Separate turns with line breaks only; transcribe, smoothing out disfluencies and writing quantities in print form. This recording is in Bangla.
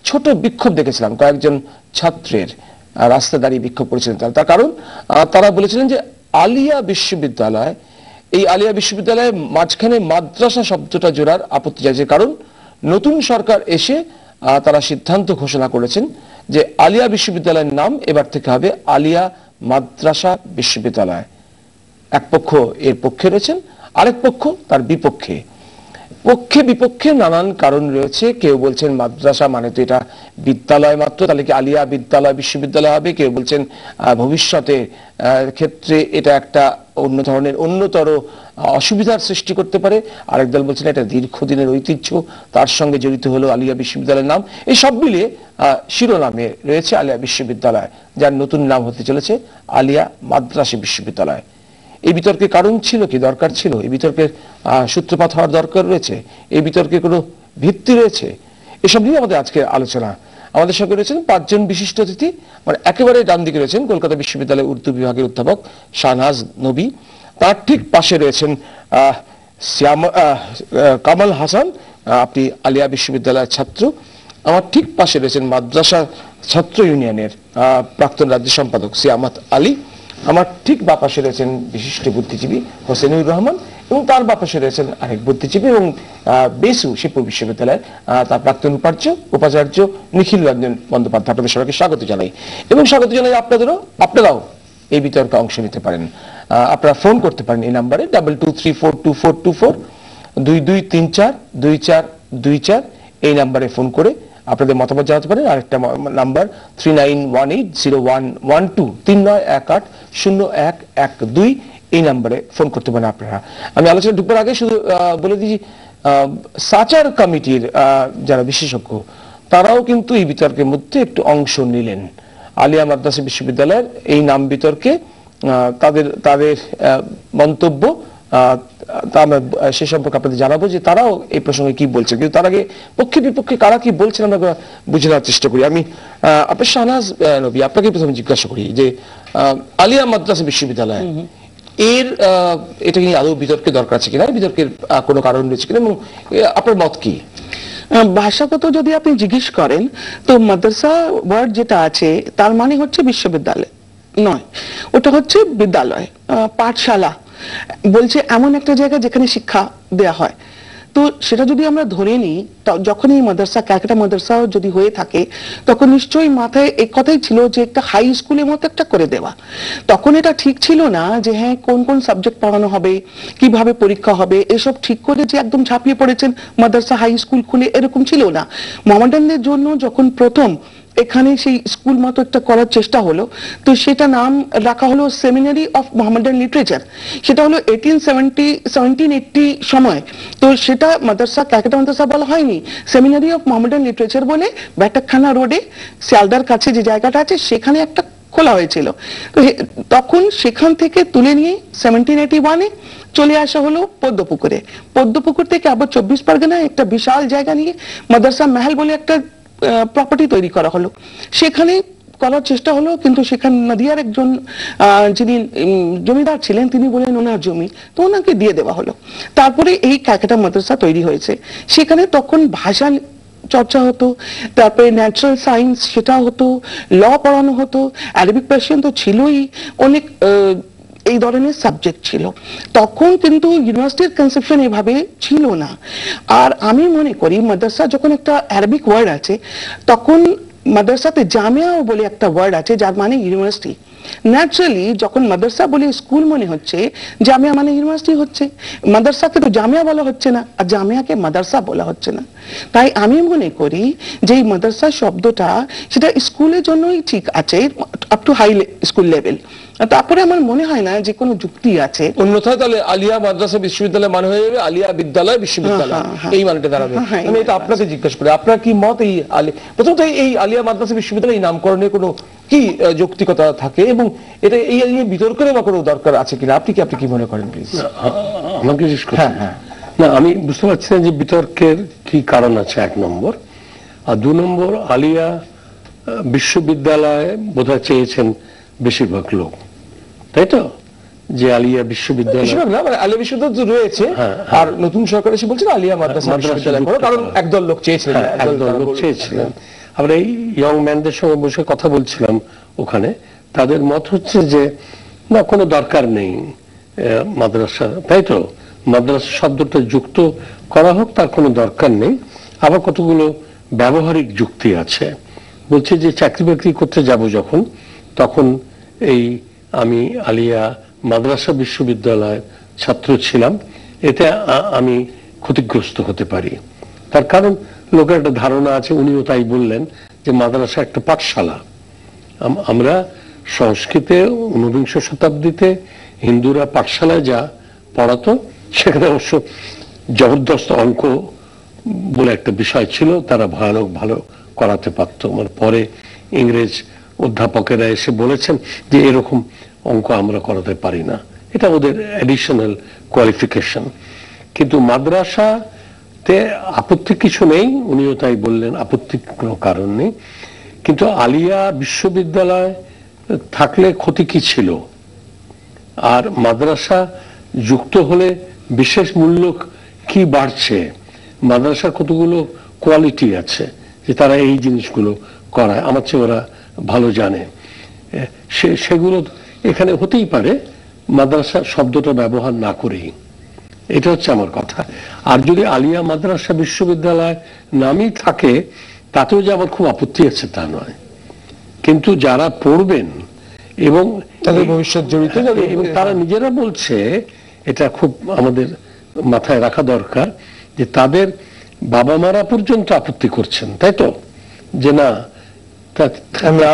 ছোট বিক্ষোভ দেখেছিলাম কয়েকজন ছাত্রের রাস্তায় দাঁড়িয়ে বিক্ষোভ করেছিলেন তার কারণ তারা বলেছিলেন যে আলিয়া বিশ্ববিদ্যালয় এই আলিয়া বিশ্ববিদ্যালয়ের মাঝখানে মাদ্রাসা শব্দটা জোড়ার আপত্তি জানিয়েছে কারণ নতুন সরকার এসে তারা সিদ্ধান্ত ঘোষণা করেছেন যে আলিয়া বিশ্ববিদ্যালয়ের নাম এবার থেকে হবে আলিয়া মাদ্রাসা বিশ্ববিদ্যালয়। এক পক্ষ এর পক্ষে রয়েছেন, আরেক পক্ষ তার বিপক্ষে। পক্ষে বিপক্ষে নানান কারণ রয়েছে। কেউ বলছেন মাদ্রাসা মানে তো এটা বিদ্যালয় মাত্র, তাহলে কি আলিয়া বিদ্যালয় বিশ্ববিদ্যালয় হবে। কেউ বলছেন ভবিষ্যতে ক্ষেত্রে এটা একটা অন্য ধরনের অন্যতর অসুবিধার সৃষ্টি করতে পারে। আরেক দল বলছেন এটা দীর্ঘদিনের ঐতিহ্য, তার সঙ্গে জড়িত হলো আলিয়া বিশ্ববিদ্যালয়ের নাম। এই সব মিলিয়ে শিরোনামে রয়েছে আলিয়া বিশ্ববিদ্যালয়, যার নতুন নাম হতে চলেছে আলিয়া মাদ্রাসা বিশ্ববিদ্যালয়। এই বিতর্কের কারণ ছিল কি, দরকার ছিল? এই বিতর্কের সূত্রপাত হওয়ার দরকার রয়েছে? এই বিতর্কের কোনো ভিত্তি রয়েছে? এসব নিয়ে আমাদের আজকে আলোচনা। আমাদের সঙ্গে রয়েছেন 5 জন বিশিষ্ট অতিথি। মানে একেবারে ডান দিকে রয়েছেন কলকাতা বিশ্ববিদ্যালয়ের উর্দু বিভাগের অধ্যাপক শাহনাজ নবী, তার ঠিক পাশে রয়েছেন কামাল হাসান, আপনি আলিয়া বিশ্ববিদ্যালয়ের ছাত্র। আমার ঠিক পাশে রয়েছেন মাদ্রাসা ছাত্র ইউনিয়নের প্রাক্তন রাজ্য সম্পাদক সিয়ামত আলী। আমার ঠিক বা পাশে রয়েছেন বিশিষ্ট বুদ্ধিজীবী হোসেনুর রহমান, এবং তার বা পাশে রয়েছেন আরেক বুদ্ধিজীবী এবং বেসু শিবপুর বিশ্ববিদ্যালয়ের তার প্রাক্তন উপাচার্য নিখিল রঞ্জন বন্দ্যোপাধ্যায়। আপনাদের সবাইকে স্বাগত জানাই এবং স্বাগত জানাই আপনারাও এই বিতর্কে অংশ নিতে পারেন। আপনারা ফোন করতে পারেন এই নাম্বারে 22342424 22342424 এই নাম্বারে ফোন করে আপনাদের মতামত জানাতে পারেন। আরেকটা নাম্বার 39180112 39180112 এই নাম্বারে ফোন করতে পারেন আপনারা। আমি আলোচনা ঢুকবার আগে শুধু বলে দিই, সাচার কমিটির যারা বিশেষজ্ঞ তারাও কিন্তু এই বিতর্কের মধ্যে একটু অংশ নিলেন। আলিয়া মাদ্রাসা বিশ্ববিদ্যালয়ের এই নাম বিতর্কে তাদের মন্তব্য আমরা সে সম্পর্কে আপনাদের জানাবো যে তারাও এই প্রসঙ্গে কি বলছে। কিন্তু তার আগে পক্ষে বিপক্ষে কারা কি বলছেন আমরা বুঝে নেওয়ার চেষ্টা করি। আমি আপনার শাহনাজ নবী আপনাকে প্রথমে জিজ্ঞাসা করি যে আলিয়া মাদ্রাসা বিশ্ববিদ্যালয় এটা কি আদৌ বিতর্কের দরকার আছে কিনা, বিতর্কের কোনো কারণ রয়েছে কিনা, এবং আপনার মত কি?
ভাষাগত যদি আপনি জিজ্ঞেস করেন তো মাদ্রাসা ওয়ার্ড যেটা আছে তার মানে হচ্ছে বিশ্ববিদ্যালয় নয়, ওটা হচ্ছে বিদ্যালয়, পাঠশালা বলছে এমন একটা জায়গা যেখানে শিক্ষা দেয়া হয়। তো সেটা যদি আমরা ধরে নিই, যখন এই মাদ্রাসা ক্যালকাটা মাদ্রাসা যদি হয়ে থাকে তখন নিশ্চয়ই মাথায় এক কথাই ছিল যে একটা হাই স্কুলের মতো একটা করে দেওয়া। তখন এটা ঠিক ছিল না যে হ্যাঁ কোন কোন সাবজেক্ট পড়ানো হবে, কিভাবে পরীক্ষা হবে, এসব ঠিক করে যে একদম ঝাঁপিয়ে পড়েছেন মাদ্রাসা হাই স্কুল খুলে, এরকম ছিল না। মোহামেডানদের জন্য যখন প্রথম এখানে সেই স্কুল মতো একটা করার চেষ্টা হলো, তো সেটা নাম রাখা হলো সেমিনারি অফ মোহামেডান লিটারেচার। সেটা হলো 1780 সময়। তো সেটা মাদ্রাসা ক্যালকাটা মাদ্রাসা বলা হয়নি, সেমিনারি অফ মোহামেডান লিটারেচার বলে ব্যাটাখানা রোডে শিয়ালদার কাছে যে জায়গাটা আছে সেখানে একটা খোলা হয়েছিল। তো তখন সেখান থেকে তুলে নিয়ে 1781-এ চলে আসা হলো পদ্মপুকুরে। পদ্মপুকুর থেকে আবার 24 পরগনায় একটা বিশাল জায়গা নিয়ে মাদ্রাসা মহল বলে একটা প্রপার্টি তৈরি করা হলো, সেখানে করার চেষ্টা হলো। কিন্তু সেখানে নদিয়ার একজন যিনি জমিদার ছিলেন তিনি বলেন ওনার জমি, তো ওনাকে দিয়ে দেওয়া হলো। তারপরে এই ক্যালকাটা মাদ্রাসা তৈরি হয়েছে। সেখানে তখন ভাষা চর্চা হতো, তারপরে ন্যাচারাল সায়েন্স সেটা হতো, ল পড়ানো হতো, আরবিক পার্সিয়ান তো ছিলই, অনেক এই ধরনের সাবজেক্ট ছিল। তখন কিন্তু ইউনিভার্সিটির কনসেপশন এভাবে ছিল না। আর আমি মনে করি মাদ্রাসা যখন একটা আরবিক ওয়ার্ড আছে, তখন মাদ্রাসাতে জামিয়া বলে একটা ওয়ার্ড আছে যার মানে ইউনিভার্সিটি। ন্যাচারালি যখন মাদ্রাসা বলে স্কুল মনে হচ্ছে, জামিয়া মানে ইউনিভার্সিটি হচ্ছে। মাদ্রাসাকে তো জামিয়া বলা হচ্ছে না, আর জামিয়াকে মাদ্রাসা বলা হচ্ছে না। তাই আমি মনে করি যে এই মাদ্রাসা শব্দটা সেটা স্কুলের জন্যই ঠিক আছে, up to high school level. তারপরে আমার মনে হয় না যে কোনো যুক্তি আছে।
অন্যথায় তাহলে আলিয়া মাদ্রাসা বিশ্ববিদ্যালয় মানে হয়ে যাবে আলিয়া বিদ্যালয় বিশ্ববিদ্যালয়, এই মানেটা দাঁড়াবে। আমি এটা আপনাকে জিজ্ঞাসা করি, আপনার কি মত? এই প্রথমত এই আলিয়া মাদ্রাসা বিশ্ববিদ্যালয় এই নামকরণে কোনো কি যৌক্তিকতা থাকে, এবং এটা এই বিতর্কের বা কোনো দরকার আছে কিনা, আপনি কি মনে করেন প্লিজ?
আমাকে জিজ্ঞেস করছেন? হ্যাঁ, না আমি বুঝতে পারছি না যে বিতর্কের কি কারণ আছে, 1 নম্বর। আর 2 নম্বর, আলিয়া বিশ্ববিদ্যালয় বোধহয় চেয়েছেন বেশিরভাগ লোক, তাই তো? যে আলিয়া বিশ্ববিদ্যালয়,
বেশিরভাগ না, মানে আলিয়া বিশ্ববিদ্যালয় তো রয়েছে,
হ্যাঁ,
আর নতুন সরকার এসে বলছেন আলিয়া মাদ্রাসা বিশ্ববিদ্যালয় করো, কারণ একদল লোক চেয়েছিলেন,
একদল লোক চেয়েছিলেন। আমরা এই ইয়ং ম্যানদের সঙ্গে বসে কথা বলছিলাম ওখানে, তাদের মত হচ্ছে যে না, কোনো দরকার নেই মাদ্রাসা, তাই তো মাদ্রাসা শব্দটা যুক্ত করা হোক, তার কোনো দরকার নেই। আবার কতগুলো ব্যবহারিক যুক্তি আছে, বলছে যে চাকরি বাকরি করতে যাব যখন, তখন এই আমি আলিয়া মাদ্রাসা বিশ্ববিদ্যালয়ের ছাত্র ছিলাম, এতে আমি ক্ষতিগ্রস্ত হতে পারি। তার কারণ লোকের একটা ধারণা আছে, উনিও তাই বললেন, যে মাদ্রাসা একটা পাঠশালা। আমরা সংস্কৃতে 19 শতাব্দীতে হিন্দুরা পাঠশালায় যা পড়াতো, সেখানে অবশ্য জবরদস্ত অঙ্ক বলে একটা বিষয় ছিল, তারা ভয়ানক ভালো করাতে পারত। মানে পরে ইংরেজ অধ্যাপকেরা এসে বলেছেন যে এরকম অঙ্ক আমরা করাতে পারি না, এটা ওদের অ্যাডিশনাল কোয়ালিফিকেশন। কিন্তু মাদ্রাসাতে আপত্তি কিছু নেই, উনিও তাই বললেন, আপত্তির কোনো কারণ নেই। কিন্তু আলিয়া বিশ্ববিদ্যালয় থাকলে ক্ষতি কি ছিল? আর মাদ্রাসা যুক্ত হলে বিশেষ মূল্য কি বাড়ছে? মাদ্রাসার কতগুলো কোয়ালিটি আছে যে তারা এই জিনিসগুলো করায়, আমার চেয়ে ওরা ভালো জানে, সেগুলো এখানে হতেই পারে মাদ্রাসা শব্দটা ব্যবহার না করেই। এটা হচ্ছে আমার কথা। আর যদি আলিয়া মাদ্রাসা বিশ্ববিদ্যালয় নামই থাকে, তাতেও যে আমার খুব আপত্তি আছে তা নয়, কিন্তু যারা পড়বেন এবং
তাদের ভবিষ্যৎ জড়িত,
এবং তারা নিজেরা বলছে, এটা খুব আমাদের মাথায় রাখা দরকার, যে তাদের বাবা মারা পর্যন্ত আপত্তি করছেন, তাই তো, যে না
আমরা